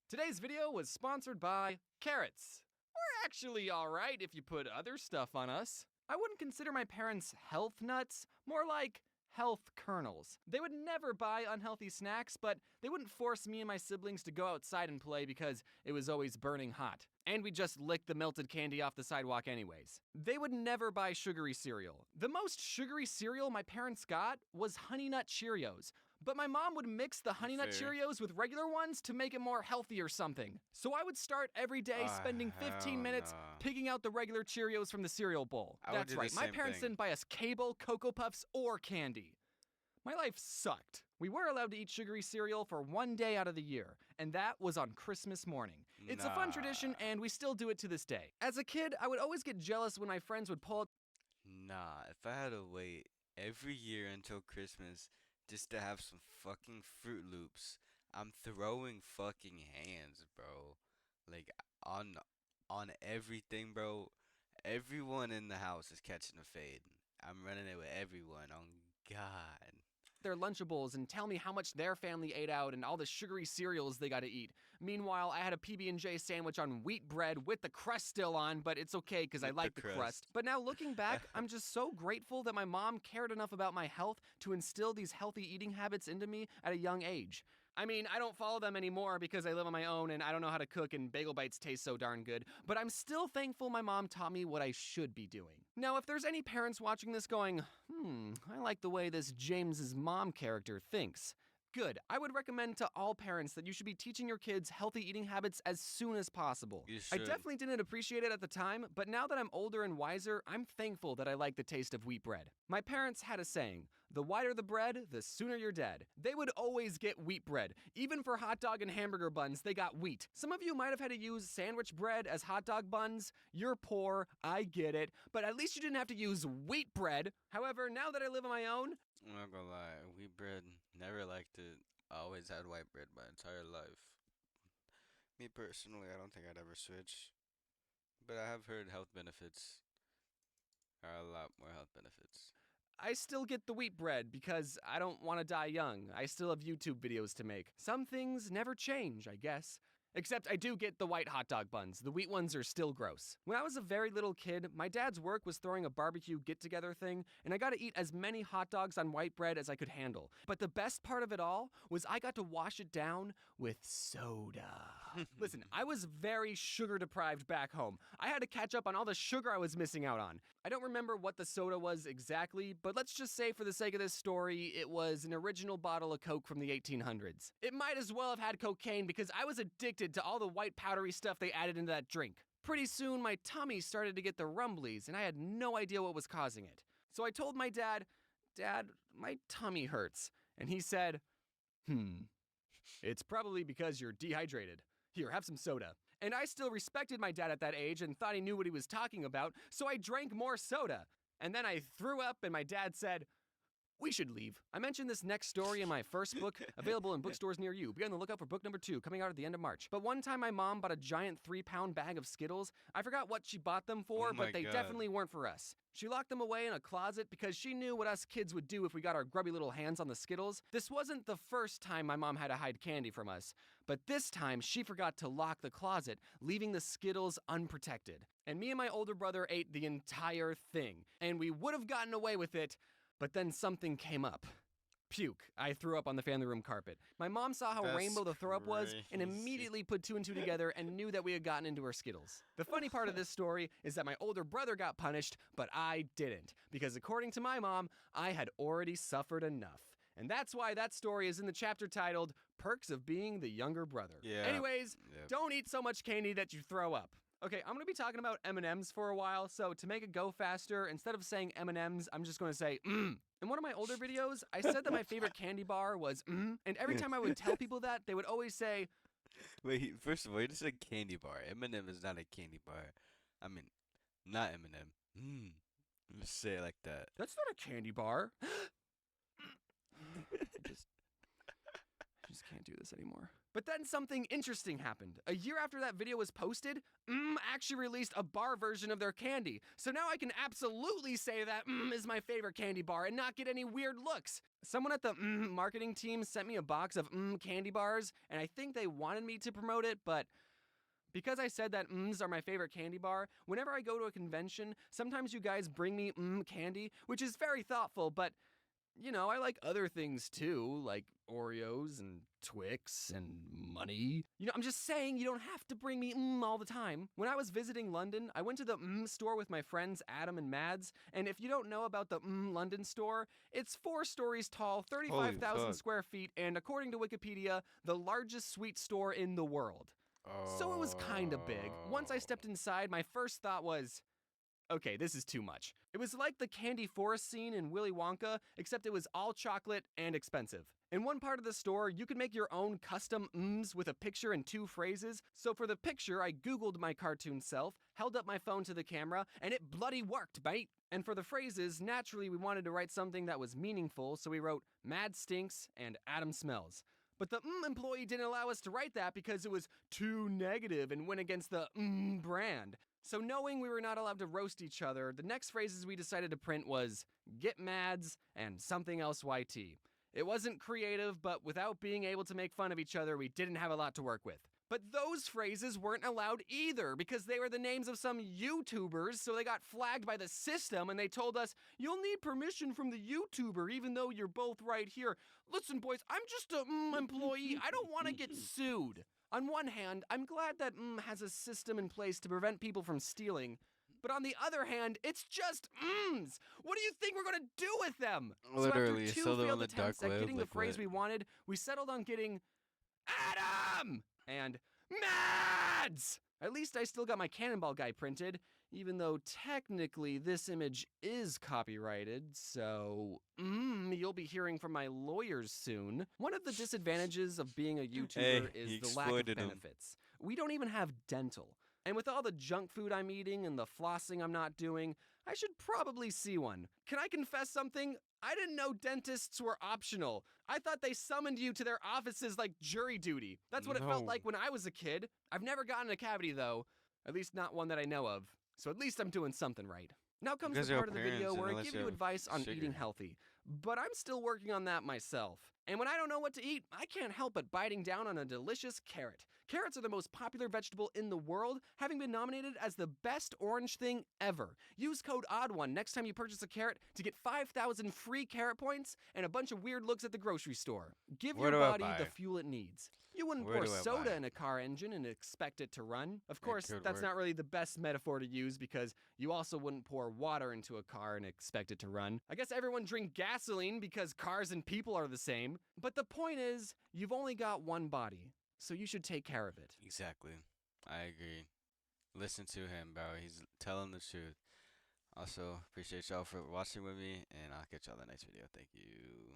Today's video was sponsored by carrots. We're actually alright if you put other stuff on us. I wouldn't consider my parents health nuts, more like health kernels. They would never buy unhealthy snacks, but they wouldn't force me and my siblings to go outside and play because it was always burning hot. And we just licked the melted candy off the sidewalk anyways. They would never buy sugary cereal. The most sugary cereal my parents got was Honey Nut Cheerios. But my mom would mix the Honey Nut Cheerios with regular ones to make it more healthy or something. So I would start every day spending 15 minutes picking out the regular Cheerios from the cereal bowl. That's right, my parents didn't buy us Cable, Cocoa Puffs, or candy. My life sucked. We were allowed to eat sugary cereal for one day out of the year, and that was on Christmas morning. It's a fun tradition, and we still do it to this day. As a kid, I would always get jealous when my friends would pull out. Nah, if I had to wait every year until Christmas just to have some fucking Fruit Loops, I'm throwing fucking hands, bro. Like on everything, bro. Everyone in the house is catching a fade. I'm running it with everyone. On God. Their Lunchables and tell me how much their family ate out and all the sugary cereals they got to eat. Meanwhile, I had a PB&J sandwich on wheat bread with the crust still on, but it's okay because I like the crust. But now looking back, I'm just so grateful that my mom cared enough about my health to instill these healthy eating habits into me at a young age. I mean, I don't follow them anymore because I live on my own and I don't know how to cook and bagel bites taste so darn good, but I'm still thankful my mom taught me what I should be doing. Now, if there's any parents watching this going, I like the way this James's mom character thinks. Good. I would recommend to all parents that you should be teaching your kids healthy eating habits as soon as possible. You I should. definitely didn't appreciate it at the time, but now that I'm older and wiser, I'm thankful that I like the taste of wheat bread. My parents had a saying, the whiter the bread, the sooner you're dead. They would always get wheat bread. Even for hot dog and hamburger buns, they got wheat. Some of you might have had to use sandwich bread as hot dog buns. You're poor, I get it, but at least you didn't have to use wheat bread. However, now that I live on my own, I'm not gonna lie, wheat bread, never liked it. I always had white bread my entire life. Me personally, I don't think I'd ever switch. But I have heard health benefits are a lot more health benefits. I still get the wheat bread because I don't want to die young. I still have YouTube videos to make. Some things never change, I guess. Except I do get the white hot dog buns. The wheat ones are still gross. When I was a very little kid, my dad's work was throwing a barbecue get-together thing, and I got to eat as many hot dogs on white bread as I could handle. But the best part of it all was I got to wash it down with soda. Listen, I was very sugar-deprived back home. I had to catch up on all the sugar I was missing out on. I don't remember what the soda was exactly, but let's just say for the sake of this story, it was an original bottle of Coke from the 1800s. It might as well have had cocaine because I was addicted to all the white powdery stuff they added into that drink. Pretty soon, my tummy started to get the rumblies, and I had no idea what was causing it. So I told my dad, "Dad, my tummy hurts." And he said, "It's probably because you're dehydrated. Here, have some soda." And I still respected my dad at that age and thought he knew what he was talking about, so I drank more soda. And then I threw up, and my dad said, "We should leave." I mentioned this next story in my first book, available in bookstores near you. Be on the lookout for book number 2, coming out at the end of March. But one time my mom bought a giant 3-pound bag of Skittles. I forgot what she bought them for, but they definitely weren't for us. She locked them away in a closet because she knew what us kids would do if we got our grubby little hands on the Skittles. This wasn't the first time my mom had to hide candy from us, but this time she forgot to lock the closet, leaving the Skittles unprotected. And me and my older brother ate the entire thing, and we would have gotten away with it, but then something came up. Puke. I threw up on the family room carpet. My mom saw how rainbow the throw up was and immediately put 2 and 2 together and knew that we had gotten into her Skittles. The funny part of this story is that my older brother got punished, but I didn't. Because according to my mom, I had already suffered enough. And that's why that story is in the chapter titled, Perks of Being the Younger Brother. Yeah. Anyways, don't eat so much candy that you throw up. Okay, I'm gonna be talking about M&Ms for a while, so to make it go faster, instead of saying M&Ms, I'm just gonna say, In one of my older videos, I said that my favorite candy bar was and every time I would tell people that, they would always say, Wait, first of all, you just said candy bar. M&M is not a candy bar. I mean, not M&M. Let's say it like that. "That's not a candy bar." I just just can't do this anymore. But then something interesting happened. A year after that video was posted, actually released a bar version of their candy. So now I can absolutely say that is my favorite candy bar and not get any weird looks. Someone at the marketing team sent me a box of candy bars, and I think they wanted me to promote it, but because I said that are my favorite candy bar, whenever I go to a convention, sometimes you guys bring me candy, which is very thoughtful, but you know, I like other things too, like Oreos and Twix and money. You know, I'm just saying you don't have to bring me all the time. When I was visiting London, I went to the store with my friends Adam and Mads, and if you don't know about the London store, it's 4 stories tall, 35,000 square feet, and according to Wikipedia, the largest sweet store in the world. So it was kinda big. Once I stepped inside, my first thought was, okay, this is too much. It was like the candy forest scene in Willy Wonka, except it was all chocolate and expensive. In one part of the store, you could make your own custom with a picture and 2 phrases. So for the picture, I Googled my cartoon self, held up my phone to the camera, and it bloody worked, mate. And for the phrases, naturally we wanted to write something that was meaningful, so we wrote Mad Stinks and Adam Smells. But the employee didn't allow us to write that because it was too negative and went against the brand. So knowing we were not allowed to roast each other, the next phrases we decided to print was Get Mads and something else YT. It wasn't creative, but without being able to make fun of each other, we didn't have a lot to work with. But those phrases weren't allowed either because they were the names of some YouTubers, so they got flagged by the system and they told us, you'll need permission from the YouTuber even though you're both right here. Listen, boys, I'm just a employee. I don't want to get sued. On one hand, I'm glad that has a system in place to prevent people from stealing. But on the other hand, it's just What do you think we're gonna do with them? Literally, so after 2 so they're on failed the dark attempts at web. getting the Like phrase what? we wanted, we settled on getting Adam and Mads. At least I still got my Cannonball guy printed, even though technically this image is copyrighted, so you'll be hearing from my lawyers soon. One of the disadvantages of being a YouTuber Hey, he is the lack of exploited him. benefits. We don't even have dental. And with all the junk food I'm eating and the flossing I'm not doing, I should probably see one. Can I confess something? I didn't know dentists were optional. I thought they summoned you to their offices like jury duty. That's what it felt No. like when I was a kid. I've never gotten a cavity though, at least not one that I know of. So at least I'm doing something right. Now comes Because the you're part of the parents, video and where I unless give you you have advice on sugar. eating healthy. But I'm still working on that myself. And when I don't know what to eat, I can't help but biting down on a delicious carrot. Carrots are the most popular vegetable in the world, having been nominated as the best orange thing ever. Use code ODD1 next time you purchase a carrot to get 5,000 free carrot points and a bunch of weird looks at the grocery store. Give Where your do I body the buy? fuel it needs. You wouldn't Where pour do I soda buy? in a car engine and expect it to run. Of course, could that's work. not really the best metaphor to use because you also wouldn't pour water into a car and expect it to run. I guess everyone drink gasoline because cars and people are the same. But the point is, you've only got one body, so you should take care of it. Exactly. I agree. Listen to him, bro. He's telling the truth. Also, appreciate y'all for watching with me, and I'll catch y'all in the next video. Thank you.